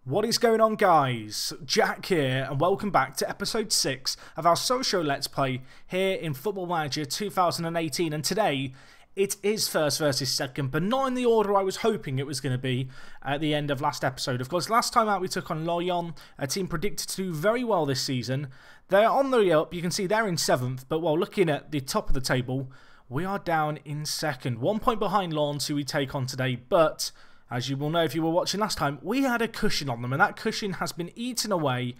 What is going on, guys? Jack here, and welcome back to episode 6 of our Sochaux Let's Play here in Football Manager 2018. And today, it is first versus second, but not in the order I was hoping it was going to be at the end of last episode. Of course, last time out we took on Lorient, a team predicted to do very well this season. They're on the up, you can see they're in 7th, but while looking at the top of the table, we are down in 2nd. 1 point behind Lens, who we take on today, but as you will know if you were watching last time, we had a cushion on them, and that cushion has been eaten away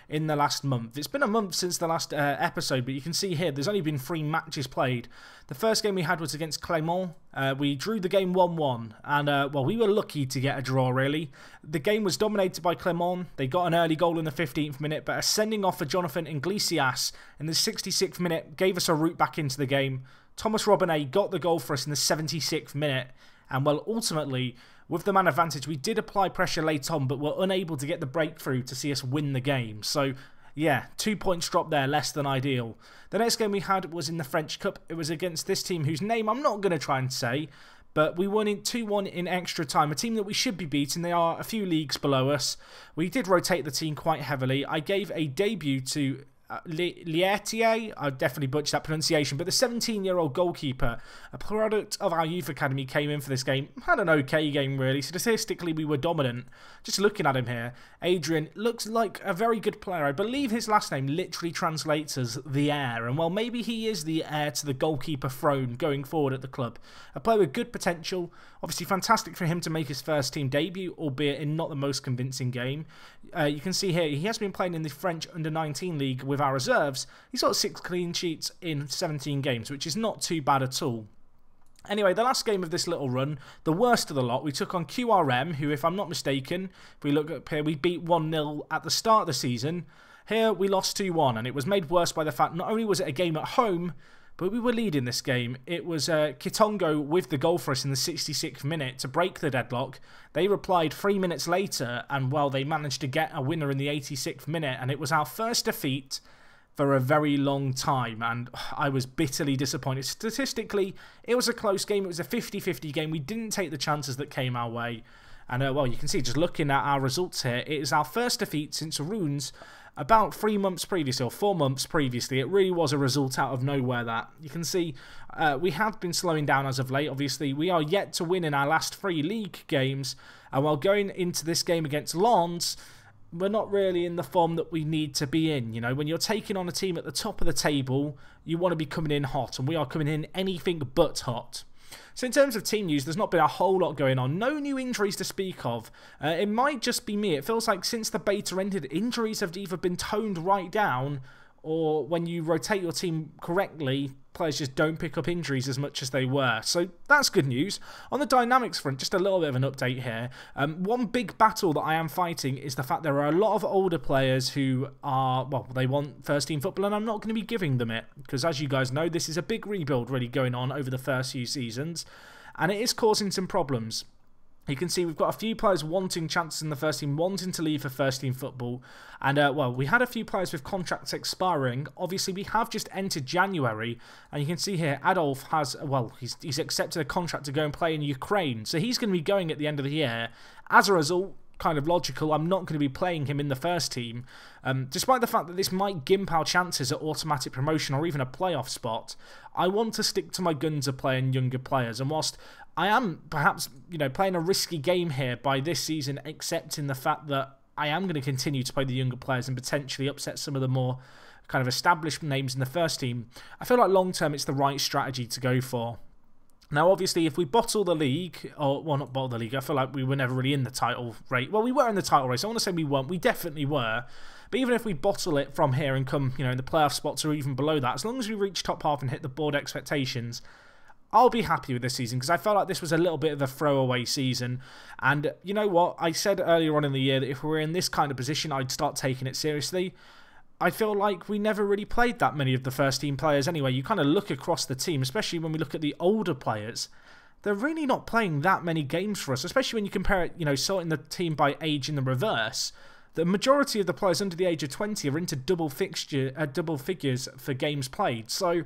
in the last month. It's been a month since the last episode, but you can see here there's only been 3 matches played. The first game we had was against Clermont. We drew the game 1-1, and well, we were lucky to get a draw, really. The game was dominated by Clermont. They got an early goal in the 15th minute, but a sending off for Jonathan Iglesias in the 66th minute gave us a route back into the game. Thomas Robinette got the goal for us in the 76th minute, and well, ultimately, with the man advantage, we did apply pressure late on, but were unable to get the breakthrough to see us win the game. So, yeah, 2 points dropped there, less than ideal. The next game we had was in the French Cup. It was against this team whose name I'm not going to try and say, but we won it 2-1 in extra time. A team that we should be beating. They are a few leagues below us. We did rotate the team quite heavily. I gave a debut to Lietier, I definitely butchered that pronunciation, but the 17-year-old goalkeeper, a product of our youth academy, came in for this game. Had an okay game, really. Statistically, we were dominant. Just looking at him here, Adrian looks like a very good player. I believe his last name literally translates as the heir, and well, maybe he is the heir to the goalkeeper throne going forward at the club. A player with good potential. Obviously, fantastic for him to make his first team debut, albeit in not the most convincing game. You can see here, he has been playing in the French Under-19 League with our reserves. He's got 6 clean sheets in 17 games, which is not too bad at all. Anyway, the last game of this little run, the worst of the lot, we took on QRM, who, if I'm not mistaken, if we look up here, we beat 1-0 at the start of the season. Here, we lost 2-1, and it was made worse by the fact not only was it a game at home, but we were leading this game. It was Kitongo with the goal for us in the 66th minute to break the deadlock. They replied 3 minutes later, and well, they managed to get a winner in the 86th minute, and it was our first defeat for a very long time, and I was bitterly disappointed. Statistically, it was a close game. It was a 50-50 game. We didn't take the chances that came our way, and well, you can see just looking at our results here, it is our first defeat since Runes about 3 months previously, or 4 months previously. It really was a result out of nowhere, that. You can see we have been slowing down as of late. Obviously, we are yet to win in our last 3 league games, and while going into this game against Lens, we're not really in the form that we need to be in. You know, when you're taking on a team at the top of the table, you want to be coming in hot, and we are coming in anything but hot. So in terms of team news, there's not been a whole lot going on. No new injuries to speak of. It might just be me. It feels like since the beta ended, injuries have either been toned right down, or when you rotate your team correctly, players just don't pick up injuries as much as they were. So that's good news. On the dynamics front, just a little bit of an update here. One big battle that I am fighting is the fact there are a lot of older players who are, well, they want first team football, and I'm not going to be giving them it. Because as you guys know, this is a big rebuild really going on over the first few seasons, and it is causing some problems. You can see we've got a few players wanting chances in the first team, wanting to leave for first team football. And, well, we had a few players with contracts expiring. Obviously, we have just entered January. And you can see here, Adolf has, well, he's accepted a contract to go and play in Ukraine. So he's going to be going at the end of the year. As a result, kind of logical, I'm not going to be playing him in the first team. Despite the fact that this might gimp our chances at automatic promotion or even a playoff spot, I want to stick to my guns of playing younger players. And whilst I am perhaps, you know, playing a risky game here by this season, accepting the fact that I am going to continue to play the younger players and potentially upset some of the more kind of established names in the first team, I feel like long term it's the right strategy to go for. Now, obviously, if we bottle the league, or, well, not bottle the league, I feel like we were never really in the title race. Well, we were in the title race. I want to say we weren't. We definitely were. But even if we bottle it from here and come, you know, in the playoff spots or even below that, as long as we reach top half and hit the board expectations, I'll be happy with this season, because I felt like this was a little bit of a throwaway season. And you know what? I said earlier on in the year that if we were in this kind of position, I'd start taking it seriously. I feel like we never really played that many of the first team players anyway. You kind of look across the team, especially when we look at the older players. They're really not playing that many games for us, especially when you compare it, you know, sorting the team by age in the reverse. The majority of the players under the age of 20 are into double figures for games played. So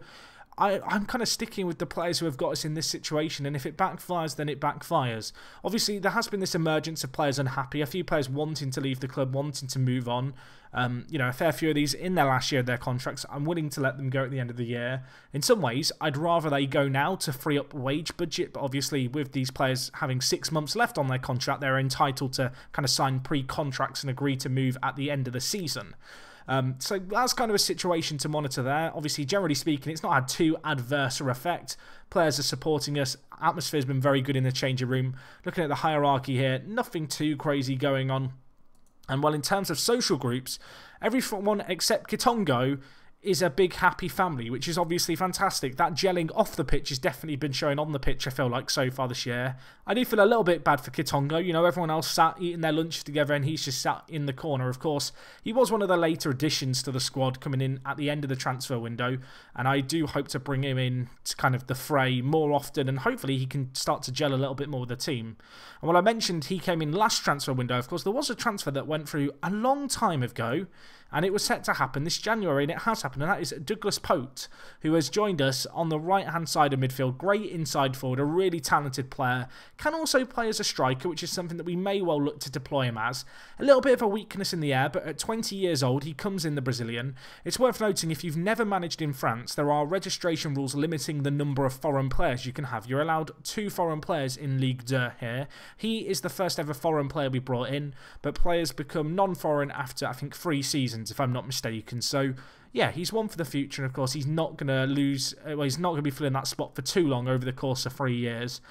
I'm kind of sticking with the players who have got us in this situation, and if it backfires, then it backfires. Obviously, there has been this emergence of players unhappy, a few players wanting to leave the club, wanting to move on. A fair few of these in their last year of their contracts. I'm willing to let them go at the end of the year. In some ways, I'd rather they go now to free up wage budget, but obviously with these players having 6 months left on their contract, they're entitled to kind of sign pre-contracts and agree to move at the end of the season. So that's kind of a situation to monitor there. Obviously, generally speaking, it's not had too adverse an effect. Players are supporting us. Atmosphere's been very good in the changing room. Looking at the hierarchy here, nothing too crazy going on. And well, in terms of social groups, everyone except Kitongo is a big happy family, which is obviously fantastic. That gelling off the pitch has definitely been showing on the pitch, I feel like, so far this year. I do feel a little bit bad for Kitongo. You know, everyone else sat eating their lunch together and he's just sat in the corner. Of course, he was one of the later additions to the squad coming in at the end of the transfer window, and I do hope to bring him in to kind of the fray more often, and hopefully he can start to gel a little bit more with the team. And while I mentioned he came in last transfer window, of course, there was a transfer that went through a long time ago, and it was set to happen this January, and it has happened, and that is Douglas Pote, who has joined us on the right-hand side of midfield. Great inside forward, a really talented player. Can also play as a striker, which is something that we may well look to deploy him as. A little bit of a weakness in the air, but at 20 years old, he comes in the Brazilian. It's worth noting, if you've never managed in France, there are registration rules limiting the number of foreign players you can have. You're allowed 2 foreign players in Ligue 2 here. He is the first ever foreign player we brought in, but players become non-foreign after, I think, 3 seasons, if I'm not mistaken. So yeah, he's one for the future, and of course he's not going to lose, well, he's not going to be filling that spot for too long over the course of 3 years.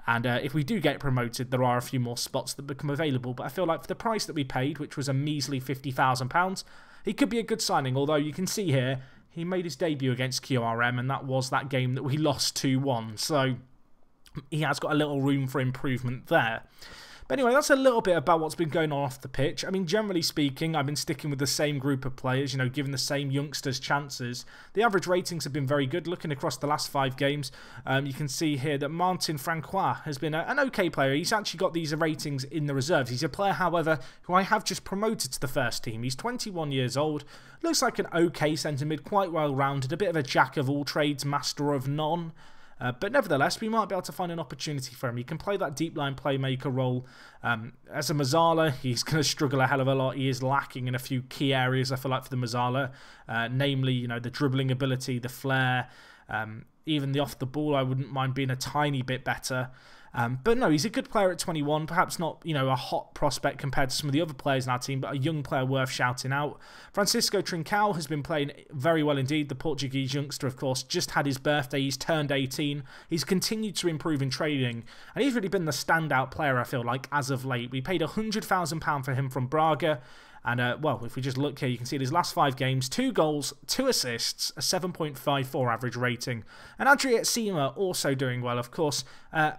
And if we do get promoted, there are a few more spots that become available, but I feel like for the price that we paid, which was a measly £50,000, he could be a good signing. Although you can see here, he made his debut against QRM, and that was that game that we lost 2-1, so he has got a little room for improvement there. But anyway, that's a little bit about what's been going on off the pitch. I mean, generally speaking, I've been sticking with the same group of players, you know, giving the same youngsters chances. The average ratings have been very good. Looking across the last 5 games, you can see here that Martin Francois has been an okay player. He's actually got these ratings in the reserves. He's a player, however, who I have just promoted to the first team. He's 21 years old. Looks like an okay centre-mid, quite well-rounded, a bit of a jack of all trades, master of none. But nevertheless, we might be able to find an opportunity for him. He can play that deep line playmaker role. As a Mazzala, he's going to struggle a hell of a lot. He is lacking in a few key areas, I feel like, for the Mazzala. Namely, you know, the dribbling ability, the flair, even the off the ball. I wouldn't mind being a tiny bit better. But no, he's a good player at 21, perhaps not, you know, a hot prospect compared to some of the other players in our team, but a young player worth shouting out. Francisco Trincao has been playing very well indeed. The Portuguese youngster, of course, just had his birthday. He's turned 18. He's continued to improve in training, and he's really been the standout player, I feel like, as of late. We paid £100,000 for him from Braga. And, well, if we just look here, you can see in his last 5 games, 2 goals, 2 assists, a 7.54 average rating. And Adriet Sima also doing well, of course.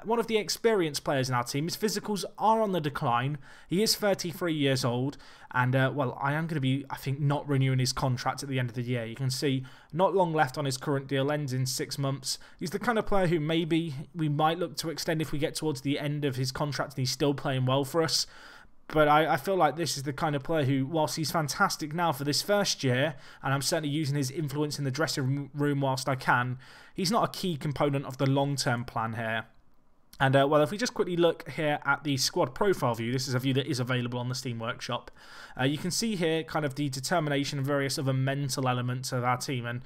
One of the experienced players in our team. His physicals are on the decline. He is 33 years old. And, well, I am going to be, I think, not renewing his contract at the end of the year. You can see not long left on his current deal, ends in 6 months. He's the kind of player who maybe we might look to extend if we get towards the end of his contract and he's still playing well for us. But I feel like this is the kind of player who, whilst he's fantastic now for this first year, and I'm certainly using his influence in the dressing room whilst I can, he's not a key component of the long-term plan here. And, well, if we just quickly look here at the squad profile view, this is a view that is available on the Steam Workshop. You can see here kind of the determination and various other mental elements of our team. And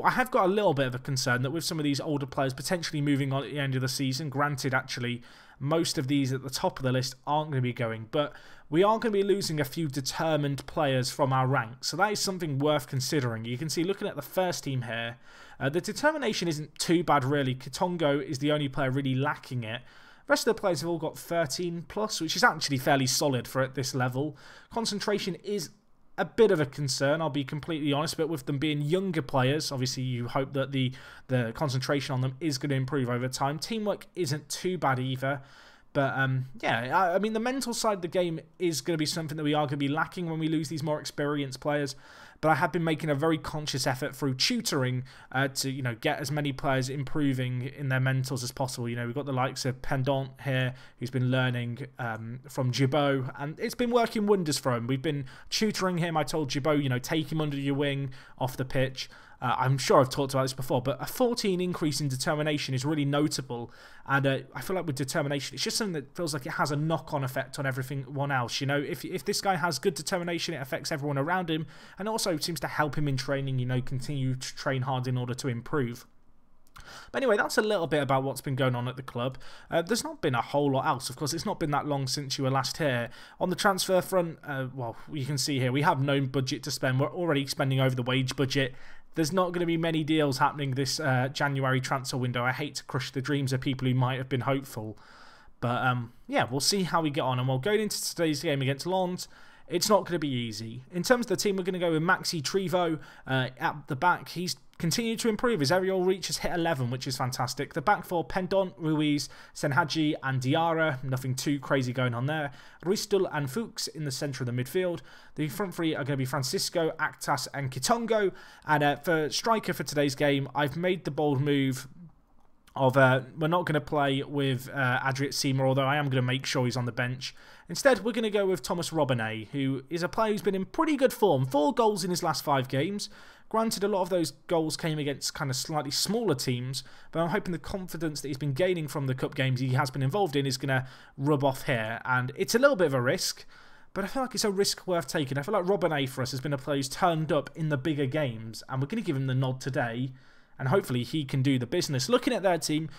I have got a little bit of a concern that with some of these older players potentially moving on at the end of the season, granted, actually, most of these at the top of the list aren't going to be going, but we are going to be losing a few determined players from our ranks, so that is something worth considering. You can see, looking at the first team here, the determination isn't too bad really. Kitongo is the only player really lacking it. The rest of the players have all got 13 plus, which is actually fairly solid for at this level. Concentration is a bit of a concern, I'll be completely honest, but with them being younger players, obviously you hope that the concentration on them is going to improve over time. Teamwork isn't too bad either, but yeah, I mean, the mental side of the game is going to be something that we are going to be lacking when we lose these more experienced players. But I have been making a very conscious effort through tutoring to, you know, get as many players improving in their mentals as possible. You know, we've got the likes of Pendant here, who's been learning from Gibaud, and it's been working wonders for him. We've been tutoring him. I told Gibaud, you know, take him under your wing off the pitch. I'm sure I've talked about this before, but a 14 increase in determination is really notable. And I feel like with determination, it's just something that feels like it has a knock-on effect on everyone else. You know, if this guy has good determination, it affects everyone around him, and also seems to help him in training, you know, continue to train hard in order to improve. But anyway, that's a little bit about what's been going on at the club. There's not been a whole lot else. Of course, it's not been that long since you were last here. On the transfer front, well, you can see here, we have no budget to spend. We're already spending over the wage budget. There's not going to be many deals happening this January transfer window. I hate to crush the dreams of people who might have been hopeful. But yeah, we'll see how we get on. And we'll go into today's game against Lens. It's not going to be easy. In terms of the team, we're going to go with Maxi Trevo at the back. He's continued to improve. His aerial reach has hit 11, which is fantastic. The back four, Pendant, Ruiz, Senhaji and Diarra. Nothing too crazy going on there. Ristul and Fuchs in the centre of the midfield. The front three are going to be Francisco, Actas and Kitongo. And for striker for today's game, I've made the bold move of we're not going to play with Adriat Seymour, although I am going to make sure he's on the bench. Instead, we're going to go with Thomas Robinet, who is a player who's been in pretty good form. 4 goals in his last 5 games. Granted, a lot of those goals came against kind of slightly smaller teams, but I'm hoping the confidence that he's been gaining from the cup games he has been involved in is going to rub off here. And it's a little bit of a risk, but I feel like it's a risk worth taking. I feel like Robinet for us has been a player who's turned up in the bigger games, and we're going to give him the nod today. And hopefully he can do the business. Looking at their team,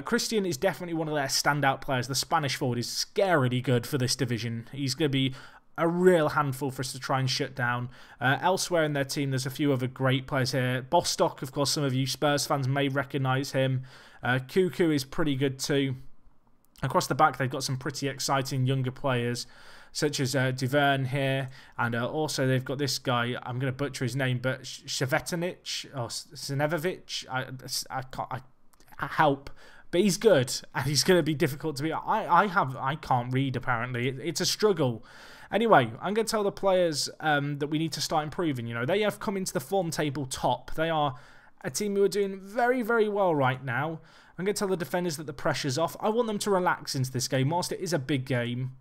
Christian is definitely one of their standout players. The Spanish forward is scarily good for this division. He's going to be a real handful for us to try and shut down. Elsewhere in their team, there's a few other great players here. Bostock, of course, some of you Spurs fans may recognise him. Cuckoo is pretty good too. Across the back, they've got some pretty exciting younger players, such as Duvern here, and also they've got this guy, I'm going to butcher his name, but Ševetanic, or Snevovic, I can't help, but he's good, and he's going to be difficult to beat. I can't read, apparently. It's a struggle. Anyway, I'm going to tell the players that we need to start improving. You know, they have come into the form table top. They are a team who are doing very, very well right now. I'm going to tell the defenders that the pressure's off. I want them to relax into this game, whilst it is a big game.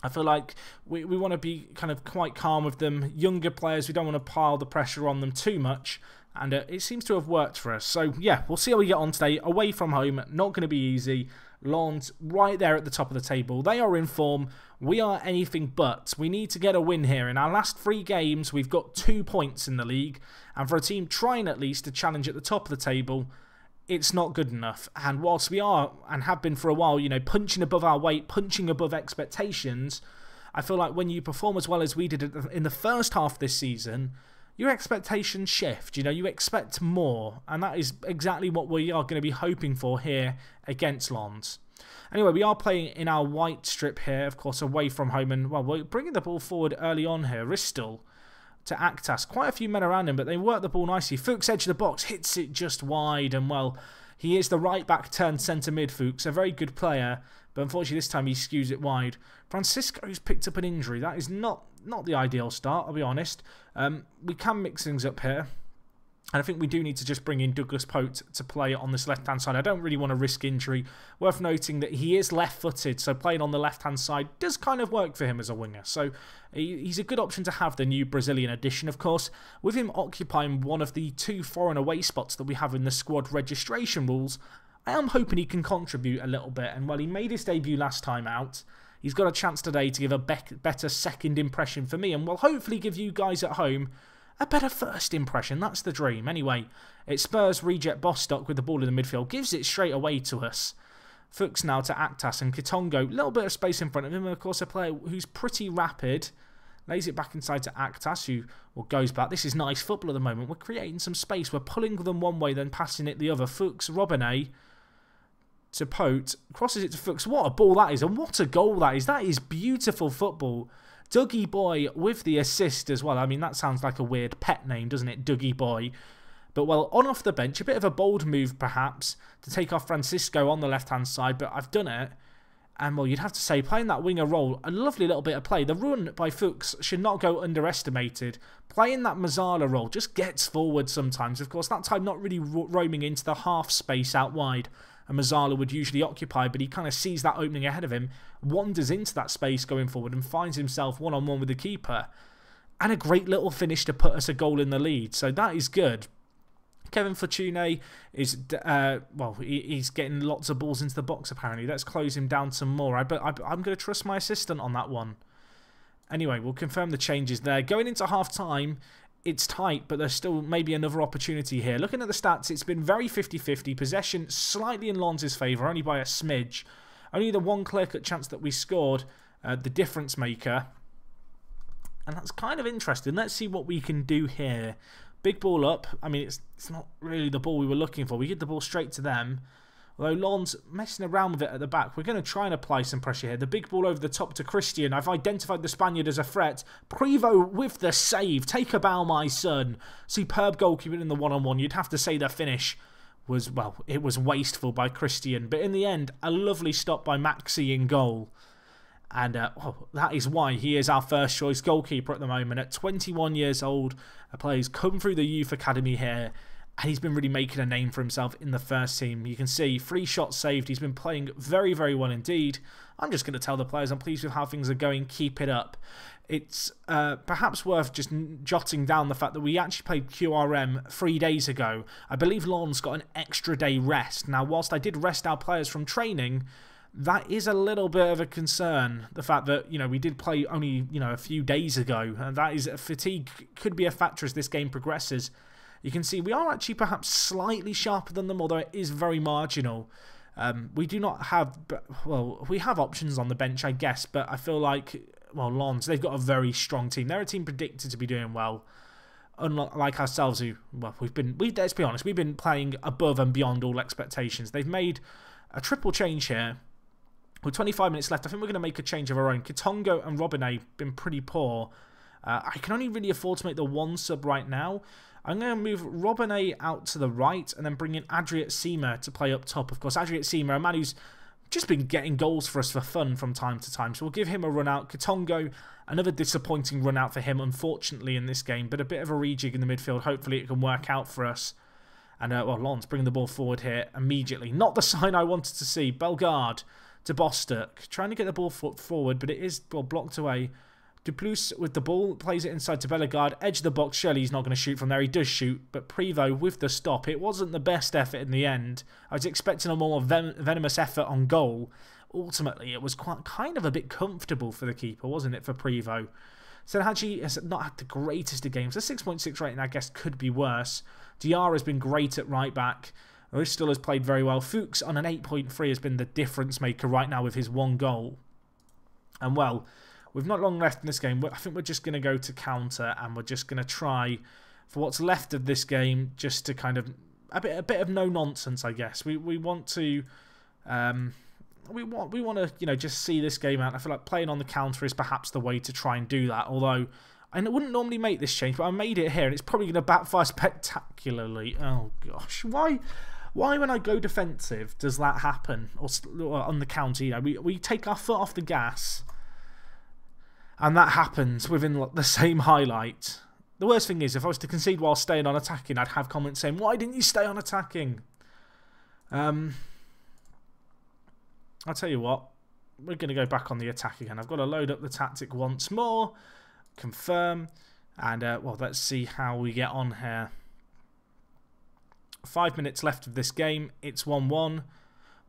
I feel like we want to be kind of quite calm with them. Younger players, we don't want to pile the pressure on them too much. And it seems to have worked for us. So, yeah, we'll see how we get on today. Away from home, not going to be easy. Lens right there at the top of the table. They are in form. We are anything but. We need to get a win here. In our last 3 games, we've got 2 points in the league. And for a team trying at least to challenge at the top of the table, it's not good enough. And whilst we are, and have been for a while, you know, punching above our weight, punching above expectations, I feel like when you perform as well as we did in the first half this season, your expectations shift. You know, you expect more. And that is exactly what we are going to be hoping for here against Lens. Anyway, we are playing in our white strip here, of course, away from home. And, well, we're bringing the ball forward early on here. Ristel to Actas. Quite a few men around him, but they work the ball nicely. Fuchs, edge of the box, hits it just wide. And, well, he is the right back turned centre mid, Fuchs. A very good player, but unfortunately this time he skews it wide. Francisco's picked up an injury. That is not the ideal start, I'll be honest. We can mix things up here. And I think we do need to just bring in Douglas Pote to play on this left-hand side. I don't really want to risk injury. Worth noting that he is left-footed, so playing on the left-hand side does kind of work for him as a winger. So he's a good option to have, the new Brazilian addition, of course. With him occupying one of the 2 foreign away spots that we have in the squad registration rules, I am hoping he can contribute a little bit. And while he made his debut last time out, he's got a chance today to give a better second impression for me, and will hopefully give you guys at home a better first impression. That's the dream. Anyway, it's Spurs reject Bostock with the ball in the midfield. Gives it straight away to us. Fuchs now to Actas and Kitongo. A little bit of space in front of him. And of course, a player who's pretty rapid. Lays it back inside to Actas, who goes back. This is nice football at the moment. We're creating some space. We're pulling them one way, then passing it the other. Fuchs, Robinet to Pote. Crosses it to Fuchs. What a ball that is. And what a goal that is. That is beautiful football. Dougie Boy with the assist as well. I mean, that sounds like a weird pet name, doesn't it? Dougie Boy. But, well, on off the bench, a bit of a bold move, perhaps, to take off Francisco on the left-hand side, but I've done it. And, well, you'd have to say, playing that winger role, a lovely little bit of play. The run by Fuchs should not go underestimated. Playing that Mazzala role just gets forward sometimes. Of course, that time not really roaming into the half space out wide. And Mazzala would usually occupy, but he kind of sees that opening ahead of him, wanders into that space going forward and finds himself one-on-one with the keeper. And a great little finish to put us a goal in the lead. So that is good. Kevin Fortuné is, well, he's getting lots of balls into the box apparently. Let's close him down some more. But I'm going to trust my assistant on that one. Anyway, we'll confirm the changes there. Going into half-time, it's tight, but there's still maybe another opportunity here. Looking at the stats, it's been very 50-50. Possession slightly in Lens' favour, only by a smidge. Only the one clear-cut chance that we scored, the difference maker. And that's kind of interesting. Let's see what we can do here. Big ball up. I mean, it's not really the ball we were looking for. We get the ball straight to them. Although Lens messing around with it at the back. We're going to try and apply some pressure here. The big ball over the top to Christian. I've identified the Spaniard as a threat. Privo with the save. Take a bow, my son. Superb goalkeeping in the one-on-one. You'd have to say the finish was, well, it was wasteful by Christian. But in the end, a lovely stop by Maxi in goal. And that is why he is our first choice goalkeeper at the moment. At 21 years old, a player who's come through the youth academy here. And he's been really making a name for himself in the first team. You can see 3 shots saved. He's been playing very, very well indeed. I'm just going to tell the players I'm pleased with how things are going. Keep it up. It's perhaps worth just jotting down the fact that we actually played QRM 3 days ago. I believe Lens got an extra day rest. Now, whilst I did rest our players from training, that is a little bit of a concern. The fact that, you know, we did play only, you know, a few days ago. And that is, fatigue could be a factor as this game progresses. You can see we are actually perhaps slightly sharper than them, although it is very marginal. We do not have, well, we have options on the bench, I guess, but I feel like, well, Lens, they've got a very strong team. They're a team predicted to be doing well, unlike ourselves who, well, let's be honest, we've been playing above and beyond all expectations. They've made a triple change here. With 25 minutes left, I think we're going to make a change of our own. Kitongo and Robinay have been pretty poor. I can only really afford to make the one sub right now. I'm going to move Robinay out to the right and then bring in Adriat Seema to play up top. Of course, Adriat Seema, a man who's just been getting goals for us for fun from time to time. So we'll give him a run out. Kitongo, another disappointing run out for him, unfortunately, in this game. But a bit of a rejig in the midfield. Hopefully it can work out for us. And, well, Lens bringing the ball forward here immediately. Not the sign I wanted to see. Bellegarde to Bostock. Trying to get the ball forward, but it is, well, blocked away. Duplus with the ball, plays it inside to Bellegarde, edge of the box. Surely he's not going to shoot from there. He does shoot, but Privo with the stop. It wasn't the best effort in the end. I was expecting a more venomous effort on goal. Ultimately, it was kind of a bit comfortable for the keeper, wasn't it, for Privo? Senhaji has not had the greatest of games. The 6.6 rating, I guess, could be worse. Diarra has been great at right back. Ristel has played very well. Fuchs on an 8.3 has been the difference maker right now with his 1 goal. And, well, we've not long left in this game. I think we're just going to go to counter and we're just going to try, for what's left of this game, just to kind of a bit of no nonsense, I guess. We want to we want to, you know, just see this game out. I feel like playing on the counter is perhaps the way to try and do that. Although I wouldn't normally make this change, but I made it here and it's probably going to backfire spectacularly. Oh gosh, why when I go defensive does that happen? Or on the counter, you know, we take our foot off the gas. And that happens within the same highlight. The worst thing is, if I was to concede while staying on attacking, I'd have comments saying, why didn't you stay on attacking? I'll tell you what. We're going to go back on the attack again. I've got to load up the tactic once more. Confirm. And, well, let's see how we get on here. 5 minutes left of this game. It's 1-1.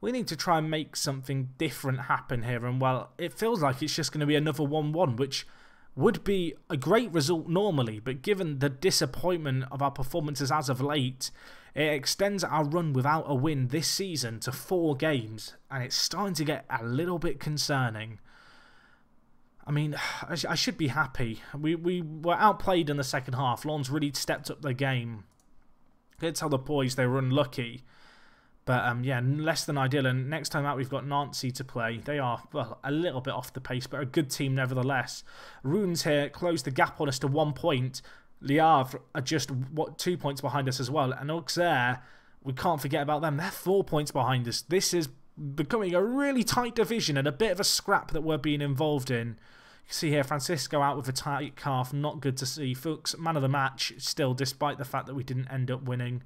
We need to try and make something different happen here. And, well, it feels like it's just going to be another 1-1, which would be a great result normally. But given the disappointment of our performances as of late, it extends our run without a win this season to 4 games. And it's starting to get a little bit concerning. I mean, I should be happy. We were outplayed in the second half. Lens really stepped up their game. Could tell the boys they were unlucky. But, yeah, less than ideal. And next time out, we've got Nancy to play. They are, well, a little bit off the pace, but a good team nevertheless. Runes here closed the gap on us to 1 point. Le Havre are just 2 points behind us as well. And Auxerre, we can't forget about them. They're 4 points behind us. This is becoming a really tight division and a bit of a scrap that we're being involved in. You can see here, Francisco out with a tight calf. Not good to see. Fuchs, man of the match still, despite the fact that we didn't end up winning.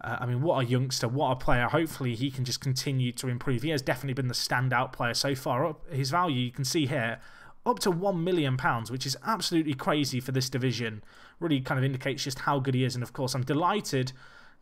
I mean, what a youngster, what a player. Hopefully he can just continue to improve. He has definitely been the standout player so far. His value, you can see here, up to £1 million, which is absolutely crazy for this division. Really kind of indicates just how good he is. And, of course, I'm delighted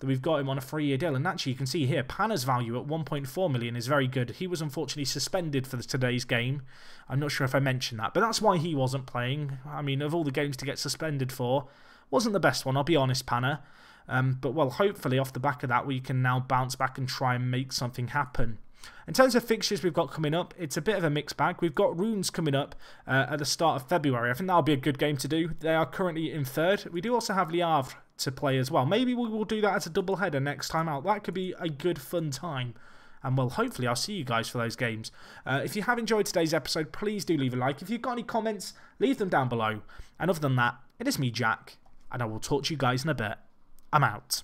that we've got him on a 3-year deal. And actually, you can see here, Panna's value at 1.4 million is very good. He was unfortunately suspended for today's game. I'm not sure if I mentioned that, but that's why he wasn't playing. I mean, of all the games to get suspended for, wasn't the best one, I'll be honest, Panna. But, well, hopefully off the back of that, we can now bounce back and try and make something happen. In terms of fixtures we've got coming up, it's a bit of a mixed bag. We've got Runes coming up at the start of February. I think that'll be a good game to do. They are currently in 3rd. We do also have Le Havre to play as well. Maybe we will do that as a double header next time out. That could be a good fun time. And, well, hopefully I'll see you guys for those games. If you have enjoyed today's episode, please do leave a like. If you've got any comments, leave them down below. And other than that, it is me, Jack, and I will talk to you guys in a bit. I'm out.